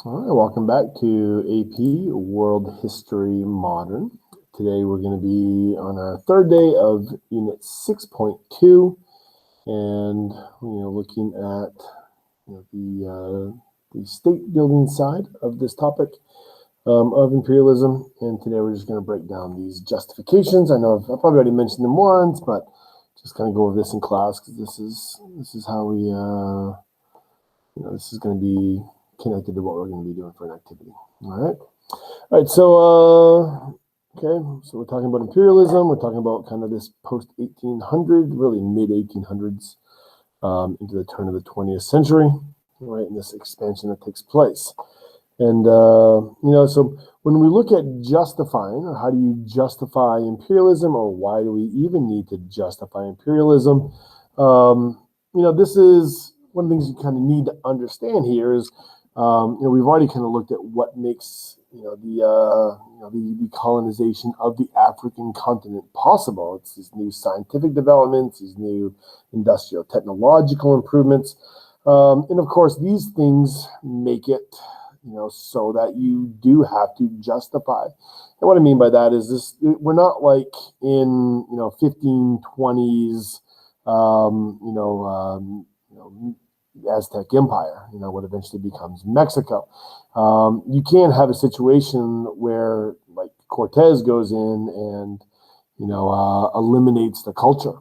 All right, welcome back to AP World History Modern. Today we're going to be on our third day of Unit 6.2, and looking at the state building side of this topic of imperialism. And today we're just going to break down these justifications. I know I've probably already mentioned them once, but just kind of go over this in class because this is how we this is going to be connected to what we're going to be doing for an activity. All right. So we're talking about imperialism. We're talking about kind of this post 1800, really mid 1800s, into the turn of the 20th century, right? And this expansion that takes place. And so when we look at justifying, or how do you justify imperialism, or why do we even need to justify imperialism? This is one of the things you kind of need to understand here is, we've already kind of looked at what makes the colonization of the African continent possible. It's these new scientific developments, these new industrial technological improvements, and of course these things make it so that you do have to justify. And what I mean by that is this: we're not like in 1520s Aztec Empire, what eventually becomes Mexico. You can't have a situation where like Cortez goes in and eliminates the culture,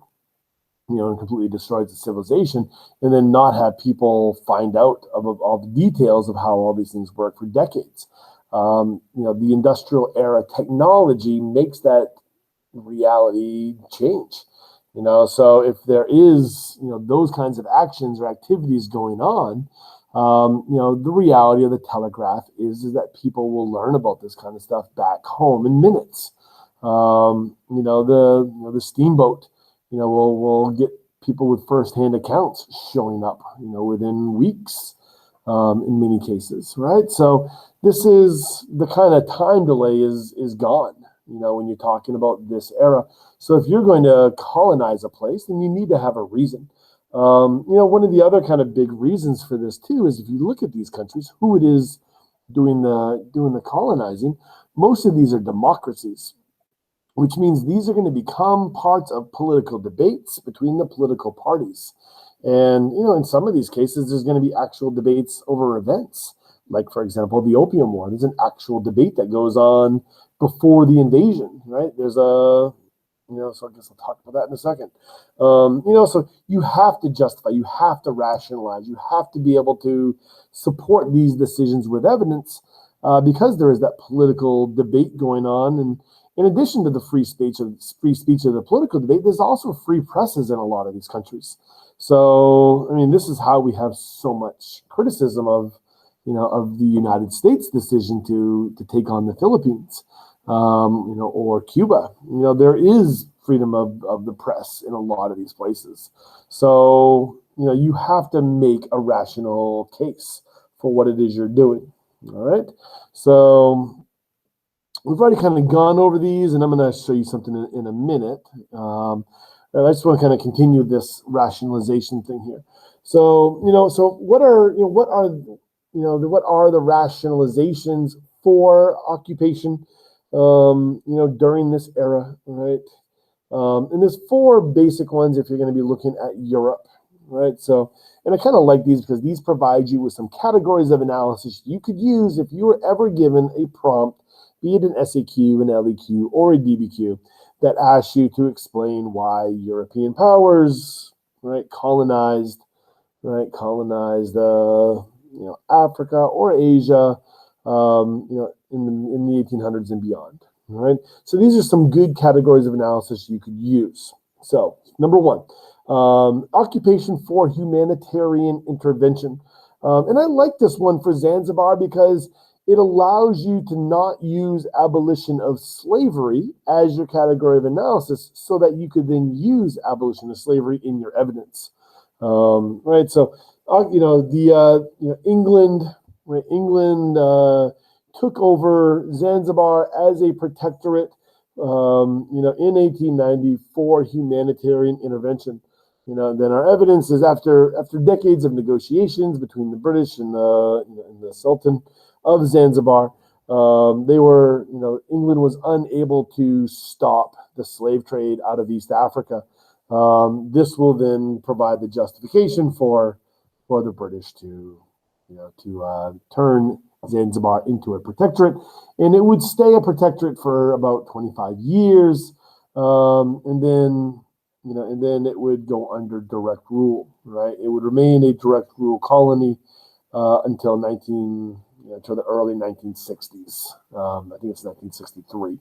and completely destroys the civilization, and then not have people find out of all the details of how all these things work for decades. The industrial era technology makes that reality change. So if there is, those kinds of actions or activities going on, the reality of the telegraph is that people will learn about this kind of stuff back home in minutes. The steamboat, will get people with firsthand accounts showing up, within weeks, in many cases, right? So this is the kind of time delay is gone, when you're talking about this era. So if you're going to colonize a place, then you need to have a reason. One of the other kind of big reasons for this too is if you look at these countries, who it is doing the colonizing, most of these are democracies, which means these are going to become parts of political debates between the political parties. And, in some of these cases, there's going to be actual debates over events. Like, for example, the Opium War. There's an actual debate that goes on before the invasion, right? There's so I guess I'll talk about that in a second. So you have to justify, you have to rationalize, you have to be able to support these decisions with evidence, because there is that political debate going on. And in addition to the free speech of the political debate, there's also free presses in a lot of these countries. So, this is how we have so much criticism of the United States decision to take on the Philippines. Or Cuba. There is freedom of the press in a lot of these places. So, you have to make a rational case for what it is you're doing. All right. So we've already kind of gone over these, and I'm going to show you something in a minute. I just want to kind of continue this rationalization thing here. So, so what are the rationalizations for occupation during this era, right? And there's four basic ones if you're going to be looking at Europe, right? So, and I kind of like these because these provide you with some categories of analysis you could use if you were ever given a prompt, be it an SAQ, an LEQ, or a DBQ, that asks you to explain why European powers, right, colonized, Africa or Asia, in the 1800s and beyond. All right. So these are some good categories of analysis you could use. So number one, occupation for humanitarian intervention. And I like this one for Zanzibar because it allows you to not use abolition of slavery as your category of analysis so that you could then use abolition of slavery in your evidence. Right. So, England, right? England took over Zanzibar as a protectorate, in 1890 for humanitarian intervention. Then our evidence is after decades of negotiations between the British and the Sultan, of Zanzibar. England was unable to stop the slave trade out of East Africa. This will then provide the justification for the British to turn Zanzibar into a protectorate, and it would stay a protectorate for about 25 years, and then it would go under direct rule. Right, it would remain a direct rule colony until the early 1960s. I think it's 1963,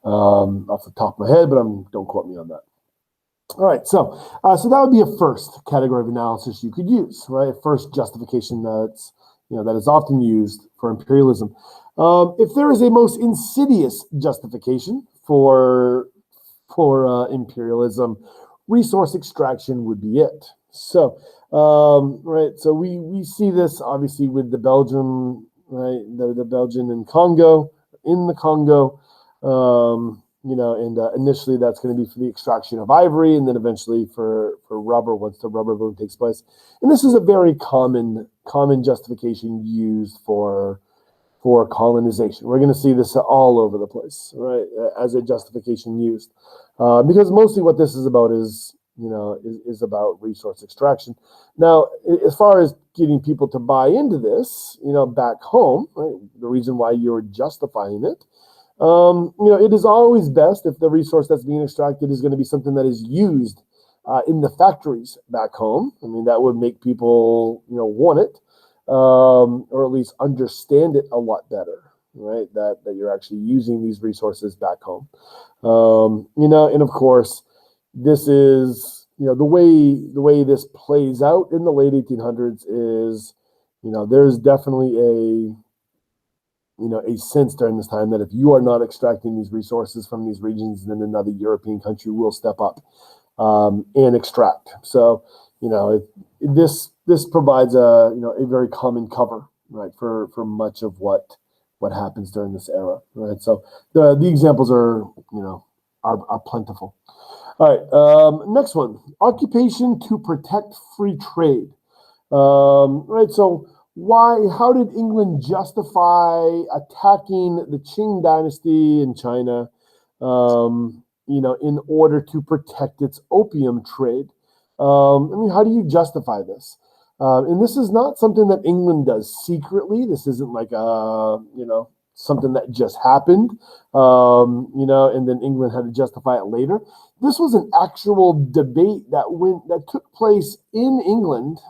off the top of my head, but don't quote me on that. All right, so that would be a first category of analysis you could use, right? A first justification that is often used for imperialism. If there is a most insidious justification for imperialism, resource extraction would be it. So, right, so we see this obviously with the Belgian, right, the Belgian and Congo, in the Congo. Initially that's going to be for the extraction of ivory, and then eventually for rubber once the rubber boom takes place. And this is a very common justification used for colonization. We're going to see this all over the place, right, as a justification used, because mostly what this is about is about resource extraction. Now, as far as getting people to buy into this, back home, right, the reason why you're justifying it, it is always best if the resource that's being extracted is going to be something that is used in the factories back home. I mean, that would make people, want it, or at least understand it a lot better, right? That you're actually using these resources back home. And of course, this is, the way this plays out in the late 1800s is, there's definitely a sense during this time that if you are not extracting these resources from these regions, then another European country will step up and extract. So, this provides a very common cover, right, for much of what happens during this era, right? So the examples are plentiful. All right, next one: occupation to protect free trade. Right, so how did England justify attacking the Qing dynasty in China, in order to protect its opium trade? How do you justify this? And this is not something that England does secretly. This isn't like something that just happened, and then England had to justify it later. This was an actual debate that took place in England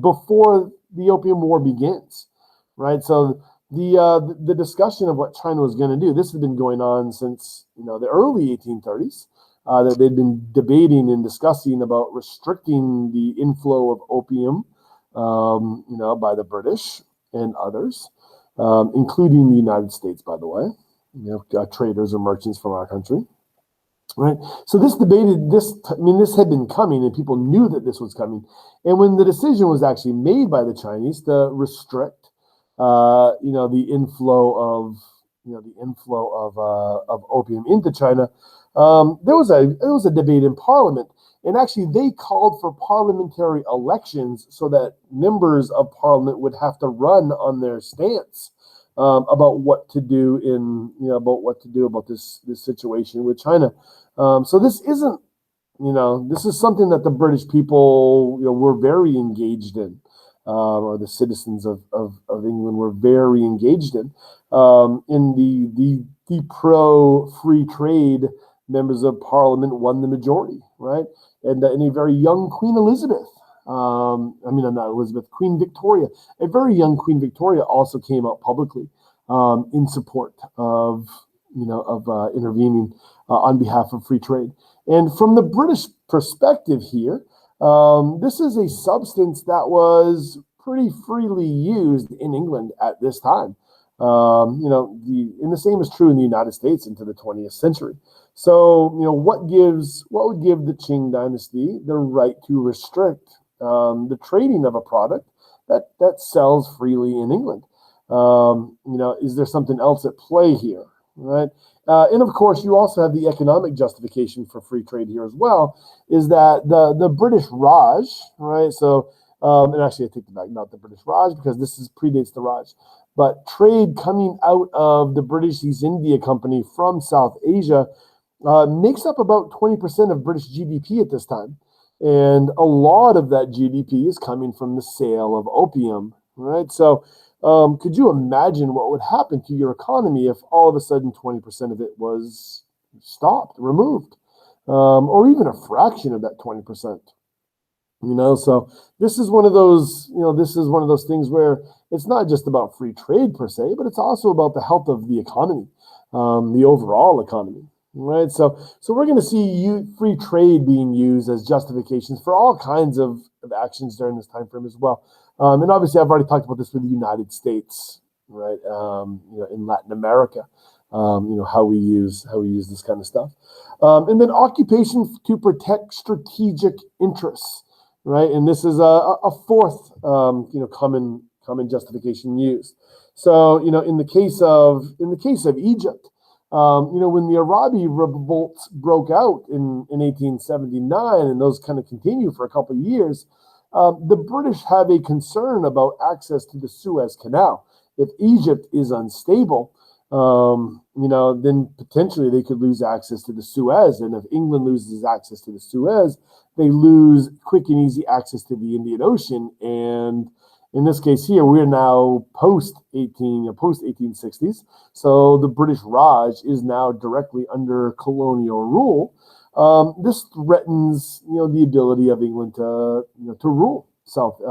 before the Opium War begins, right? So the discussion of what China was going to do, this has been going on since the early 1830s. That they'd been debating and discussing about restricting the inflow of opium, by the British and others, including the United States, by the way, traders or merchants from our country. Right. So this had been coming, and people knew that this was coming. And when the decision was actually made by the Chinese to restrict, the inflow of opium into China, there was a debate in Parliament, and actually they called for parliamentary elections so that members of Parliament would have to run on their stance about what to do about this situation with China. So this isn't, this is something that the British people, were very engaged in, or the citizens of England were very engaged in the pro-free trade members of Parliament won the majority, right? And a very young Queen Elizabeth, Queen Victoria, a very young Queen Victoria also came out publicly in support of intervening on behalf of free trade. And from the British perspective here, this is a substance that was pretty freely used in England at this time. And the same is true in the United States into the 20th century. So, what would give the Qing dynasty the right to restrict the trading of a product that sells freely in England? Is there something else at play here, right? And of course, you also have the economic justification for free trade here as well, is that the British Raj, right? So And actually, I take it back, not the British Raj, because this predates the Raj. But trade coming out of the British East India Company from South Asia makes up about 20% of British GDP at this time. And a lot of that GDP is coming from the sale of opium, right? So could you imagine what would happen to your economy if all of a sudden 20% of it was stopped, removed, or even a fraction of that 20%? So this is one of those, things where it's not just about free trade per se, but it's also about the health of the economy, the overall economy, right? So we're going to see free trade being used as justifications for all kinds of actions during this time frame as well. And obviously, I've already talked about this with the United States, right? In Latin America, how we use this kind of stuff, and then occupation to protect strategic interests. Right, and this is a fourth, common justification used. So, in the case of Egypt, when the Arabia Revolt broke out in 1879, and those kind of continue for a couple of years, the British have a concern about access to the Suez Canal. If Egypt is unstable, then potentially they could lose access to the Suez. And if England loses access to the Suez, they lose quick and easy access to the Indian Ocean. And in this case here, we're now post 1860s. So the British Raj is now directly under colonial rule. This threatens, the ability of England to rule South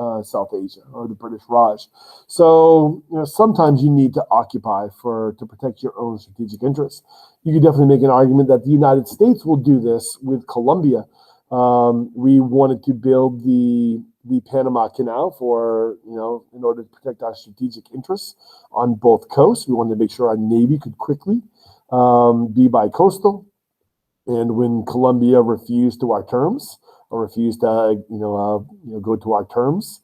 Asia, or the British Raj. So sometimes you need to occupy to protect your own strategic interests. You could definitely make an argument that the United States will do this with Colombia. We wanted to build the Panama Canal in order to protect our strategic interests on both coasts. We wanted to make sure our Navy could quickly be bi-coastal. And when Colombia refused to our terms, or refused to, go to our terms,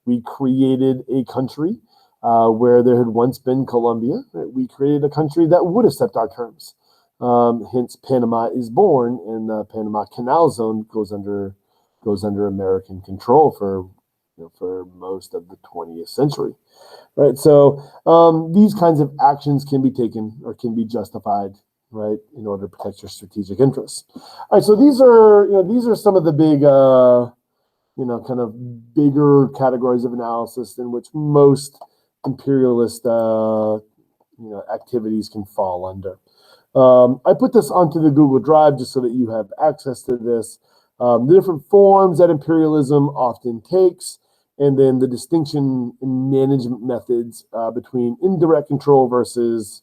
we created a country where there had once been Colombia. Right? We created a country that would accept our terms. Hence, Panama is born, and the Panama Canal Zone goes under American control for most of the 20th century. Right, so these kinds of actions can be taken or can be justified, right, in order to protect your strategic interests. All right, so these are some of the big, kind of bigger categories of analysis in which most imperialist, activities can fall under. I put this onto the Google Drive just so that you have access to this. The different forms that imperialism often takes, and then the distinction in management methods between indirect control versus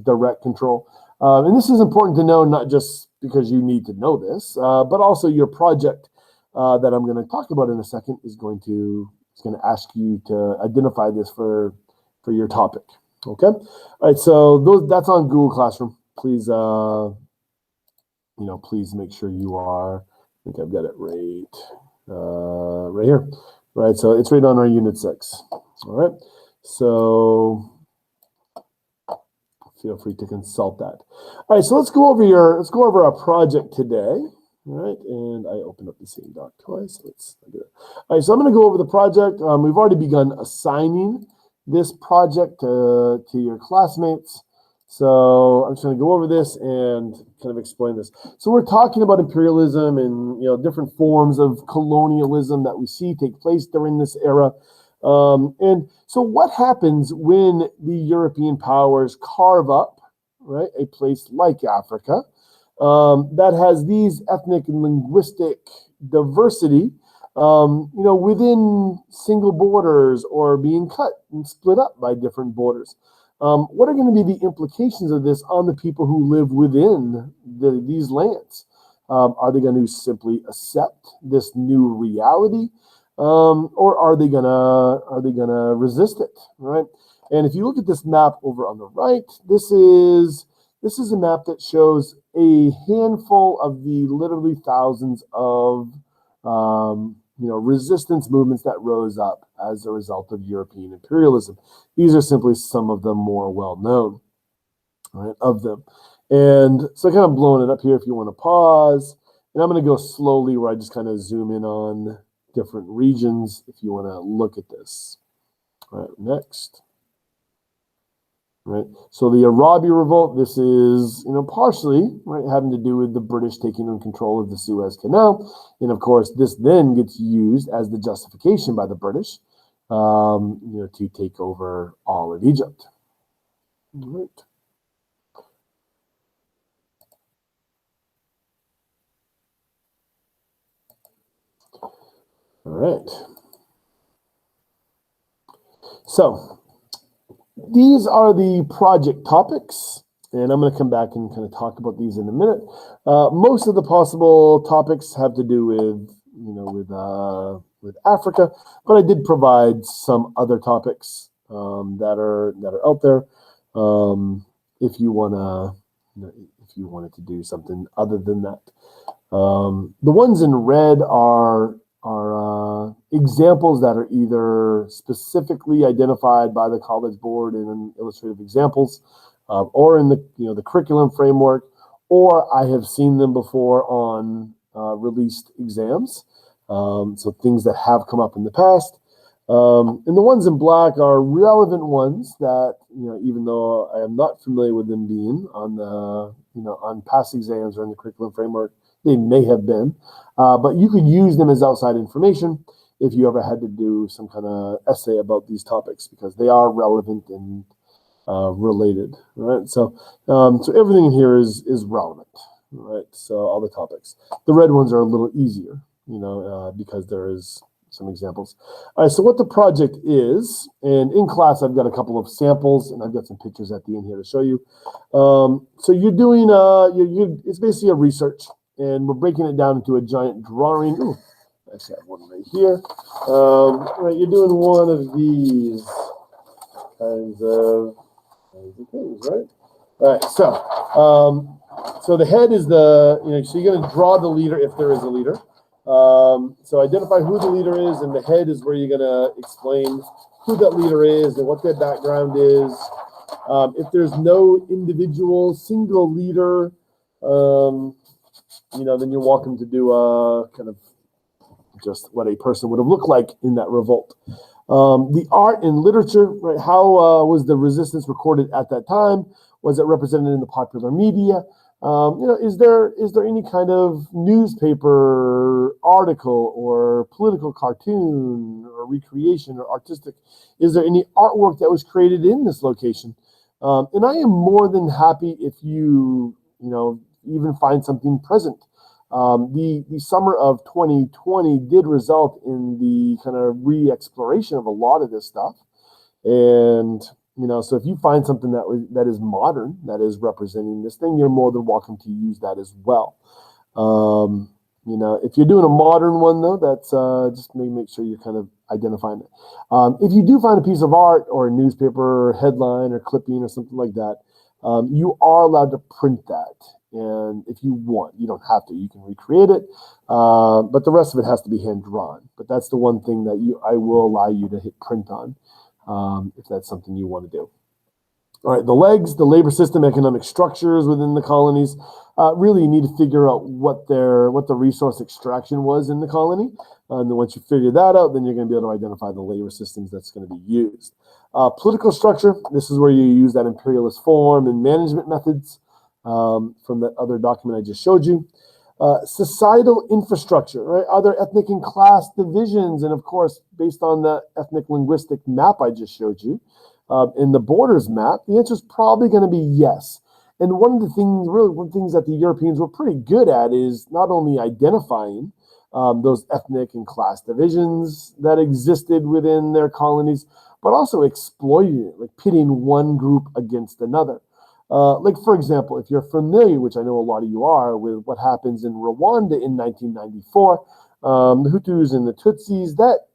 direct control. And this is important to know, not just because you need to know this, but also your project that I'm going to talk about in a second is going to ask you to identify this for your topic. Okay. All right. So that's on Google Classroom. Please, please make sure you are. I think I've got it right here. Right. So it's right on our Unit 6. All right. So feel free to consult that. All right. So let's go over our project today. All right. And I opened up the same doc twice. All right. So I'm going to go over the project. We've already begun assigning this project to your classmates. So I'm just going to go over this and kind of explain this. So we're talking about imperialism and different forms of colonialism that we see take place during this era. And so what happens when the European powers carve up, right, a place like Africa that has these ethnic and linguistic diversity, within single borders or being cut and split up by different borders? What are going to be the implications of this on the people who live within these lands? Are they going to simply accept this new reality, or are they gonna resist it? Right? And if you look at this map over on the right, this is a map that shows a handful of the literally thousands of resistance movements that rose up as a result of European imperialism. These are simply some of the more well-known, right, of them. And so kind of blowing it up here if you want to pause And I'm going to go slowly where I just kind of zoom in on different regions if you want to look at this. All right, next. Right. So the Arabia Revolt, this is, partially, right, having to do with the British taking on control of the Suez Canal. And of course, this then gets used as the justification by the British, to take over all of Egypt. All right. All right. So these are the project topics, and I'm going to come back and kind of talk about these in a minute. Most of the possible topics have to do with Africa, but I did provide some other topics that are out there. If you wanted to do something other than that, the ones in red are examples that are either specifically identified by the College Board in illustrative examples, or in the curriculum framework, or I have seen them before on released exams. So things that have come up in the past. And the ones in black are relevant ones that, even though I am not familiar with them being on on past exams or in the curriculum framework, they may have been, but you could use them as outside information if you ever had to do some kind of essay about these topics, because they are relevant and related, right? So everything in here is relevant, right? So all the topics. The red ones are a little easier, because there is some examples. All right, so what the project is, and in class I've got a couple of samples, and I've got some pictures at the end here to show you. So you're doing, it's basically a research, and we're breaking it down into a giant drawing. Ooh, I actually have one right here. Right, you're doing one of these kinds of things, right? All right, so the head is so you're going to draw the leader if there is a leader. So identify who the leader is, and the head is where you're going to explain who that leader is and what their background is. If there's no individual single leader, then you're welcome to do a kind of just what a person would have looked like in that revolt. The art and literature, right? How was the resistance recorded at that time? Was it represented in the popular media? Is there any kind of newspaper article or political cartoon or recreation or artistic? Is there any artwork that was created in this location? And I am more than happy if you even find something present. The summer of 2020 did result in the kind of re-exploration of a lot of this stuff. And, so if you find something that is modern, that is representing this thing, you're more than welcome to use that as well. If you're doing a modern one, though, that's just make sure you're kind of identifying it. If you do find a piece of art or a newspaper or headline or clipping or something like that, you are allowed to print that. And if you want, you don't have to. You can recreate it, but the rest of it has to be hand drawn. But that's the one thing that I will allow you to hit print on, if that's something you want to do. All right, the legs, the labor system, economic structures within the colonies. Really, you need to figure out what the resource extraction was in the colony. And then once you figure that out, then you're going to be able to identify the labor systems that's going to be used. Political structure, this is where you use that imperialist form and management methods. From that other document I just showed you. Societal infrastructure, right? Are there ethnic and class divisions? And of course, based on the ethnic linguistic map I just showed you, in the borders map, the answer is probably going to be yes. And one of the things that the Europeans were pretty good at is not only identifying those ethnic and class divisions that existed within their colonies, but also exploiting it, like pitting one group against another. Like, for example, if you're familiar, which I know a lot of you are, with what happens in Rwanda in 1994, the Hutus and the Tutsis, that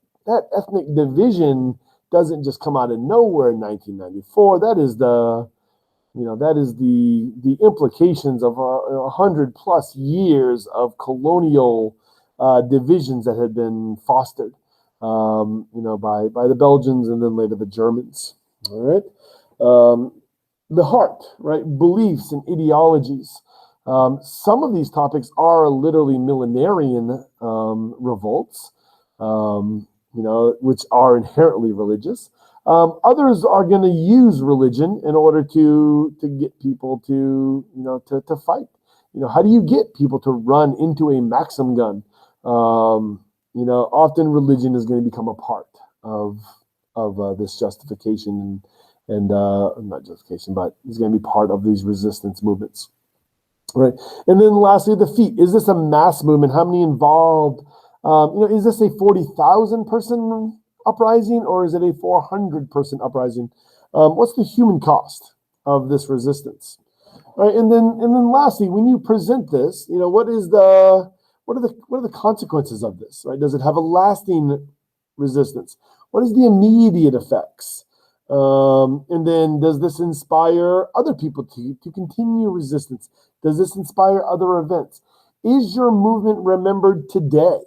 ethnic division doesn't just come out of nowhere in 1994. That is the implications of 100+ years of colonial divisions that had been fostered, by the Belgians and then later the Germans. All right. The heart, right? Beliefs and ideologies. Some of these topics are literally millenarian revolts, which are inherently religious. Others are going to use religion in order to get people to fight. How do you get people to run into a Maxim gun? Often religion is going to become a part of this justification and not justification, but it's going to be part of these resistance movements. Right. And then lastly, the feat. Is this a mass movement? How many involved? Is this a 40,000 person uprising or is it a 400 person uprising? What's the human cost of this resistance? All right. And then lastly, when you present this, what are the consequences of this? Right? Does it have a lasting resistance? What is the immediate effects? And then does this inspire other people to continue resistance? Does this inspire other events? Is your movement remembered today?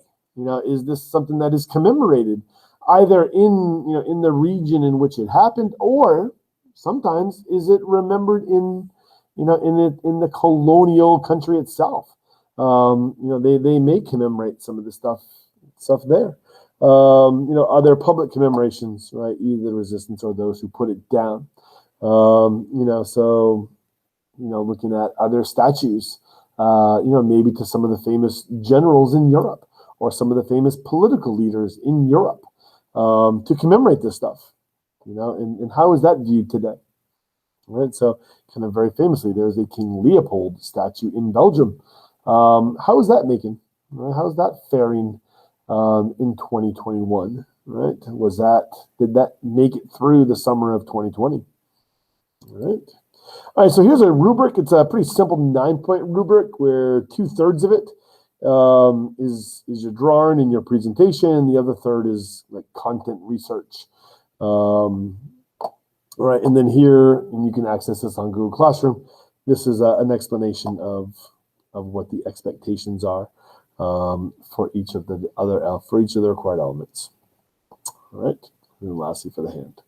Is this something that is commemorated either in the region in which it happened, or sometimes is it remembered in the colonial country itself? They may commemorate some of the stuff there. Are there public commemorations, right? Either the resistance or those who put it down. Looking at other statues, maybe to some of the famous generals in Europe or some of the famous political leaders in Europe, to commemorate this stuff, and how is that viewed today? Right. So kind of very famously, there's a King Leopold statue in Belgium. How is that making? Right? How is that faring in 2021? Right? Did that make it through the summer of 2020? Right. All right, so here's a rubric. It's a pretty simple 9-point rubric where 2/3 of it is your drawing and your presentation. The other third is like content research. Right, and then here, and you can access this on Google Classroom. This is an explanation of what the expectations are for each of the required elements. All right, and lastly for the hand.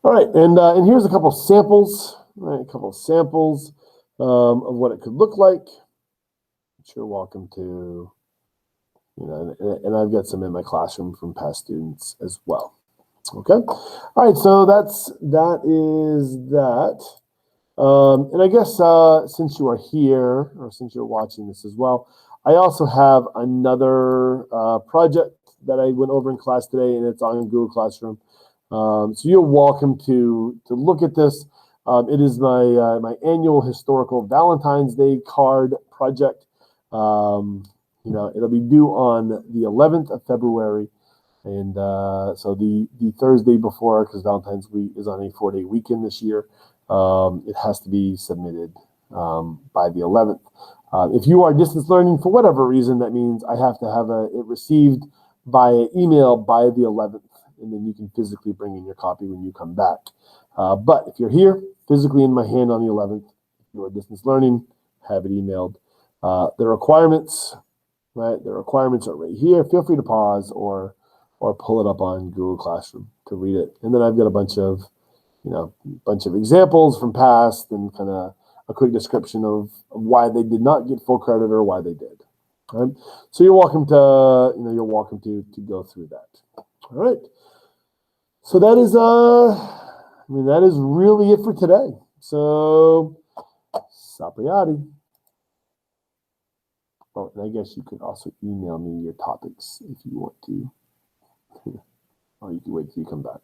All right, and here's a couple of samples. Right, a couple of samples of what it could look like. You're welcome to, and I've got some in my classroom from past students as well. Okay, all right, so that is that. And I guess since you are here, or since you're watching this as well, I also have another project that I went over in class today, and it's on Google Classroom. So you're welcome to look at this. It is my annual historical Valentine's Day card project. It'll be due on the 11th of February. And so the Thursday before, because Valentine's Week is on a 4-day weekend this year, it has to be submitted by the 11th. If you are distance learning for whatever reason, that means I have to have it received by email by the 11th, and then you can physically bring in your copy when you come back. But if you're here, physically in my hand on the 11th, if you are distance learning, have it emailed. The requirements, right? The requirements are right here. Feel free to pause or pull it up on Google Classroom to read it. And then I've got a bunch of examples from past and kind of a quick description of why they did not get full credit or why they did. Right? So you're welcome to go through that. All right. So that is that is really it for today. So Sapriati. Oh, and I guess you could also email me your topics if you want to. Or you can wait till you come back.